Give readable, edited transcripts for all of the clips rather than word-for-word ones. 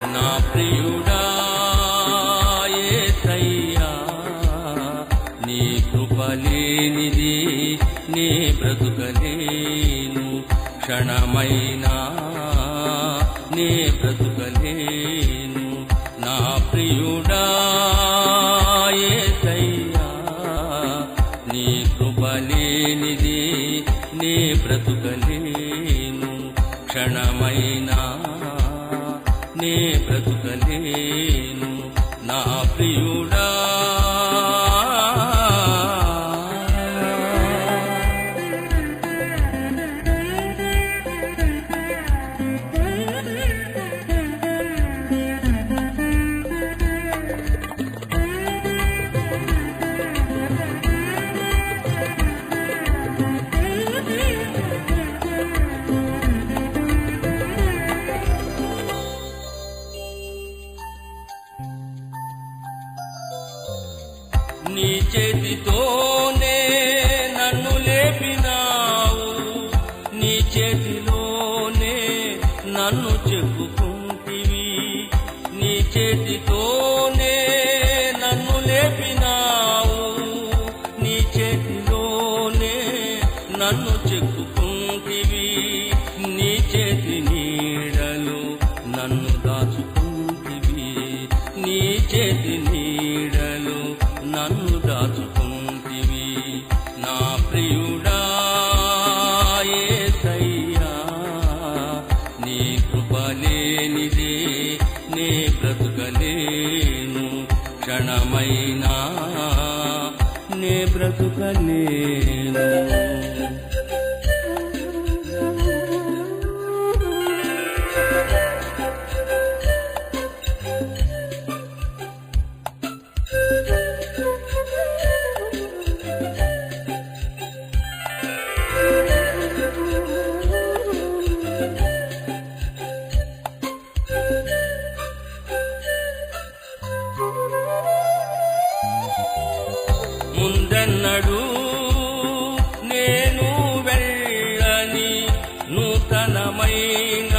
నా ప్రియుడా యేసయ్యా, నీ కృపలేనిది నీ బ్రతుకలేను, క్షణమైనా నీ బ్రతుకలేను. నా ప్రియుడా యేసయ్యా, నీ కృపలేనిది నీ బ్రతుకలేను, క్షణమైనా నే బ్రతుకలేను. నా ప్రియుడా నీ చేతితోనే నన్ను లేపినావు, నీ చేతిలోనే నన్ను చెప్పుకుంటివి. నీ చేతితోనే నన్ను లేపినావు, నీ చేతిలోనే నన్ను చెప్పుకుంటివి. నీ చేతి నీడలు నన్ను దాచుకుంటివి, నీ చేతి నీడలు నన్ను దాచుకుంటివి. నా ప్రియుడా యేసయ్యా, నీ కృపలేనిదే నే బ్రతుకలేను, క్షణమైనా నే బ్రతుకలేను. ముందన్నడు నేను వెళ్ళని నూతనమైన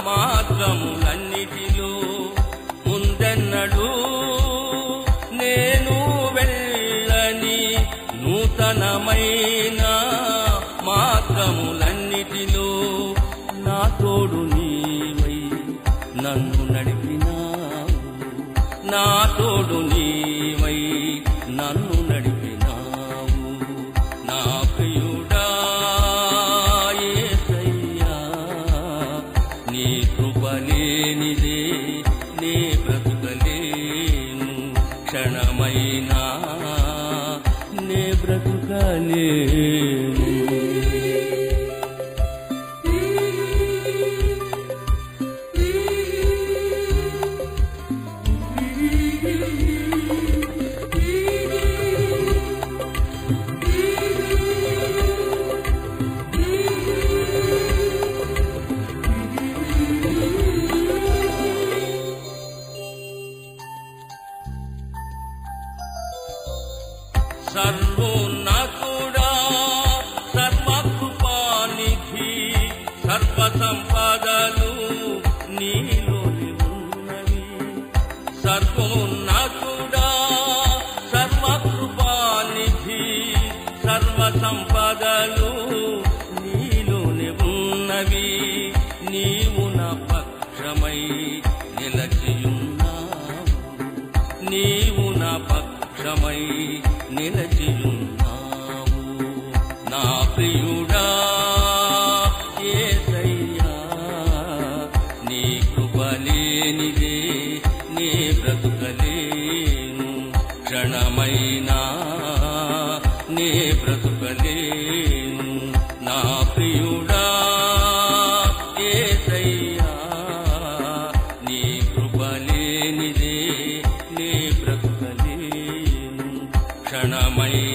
మార్గములన్నిటిలో, ముందన్నడు నేను వెళ్ళని నూతనమైన మార్గములన్నిటిలో, నా తోడు నీవై నన్ను నడిపినావు, నా తోడు నీవై నన్ను నడిపినావు. నా ప్రియుడా యేసయ్యా, నీ కృపలేనిదే నే బ్రతుకలేను, క్షణమైనా నే బ్రతుకలేను. సర్వోన్నతుడా సర్వకృపానిధి, సర్వ సంపదలు నీలోని ఉన్నవి. సర్వోన్నతుడా సర్వకృపానిధి, సర్వ సంపదలు నీలోని ఉన్నవి. నీవు నా పక్షమై నిలచియున్నావు, నీవు నా పక్షమై నిలచియున్నావు. నా ప్రియుడా యేసయ్యా, నీ కృపలేనిదే నే బ్రతుకలేను, క్షణమైనా నే బ్రతుకలేను. నా ప్రియుడా యేసయ్యా, నీ కృపలేనిదే నే బ్రతుకలేను, క్షణమైనా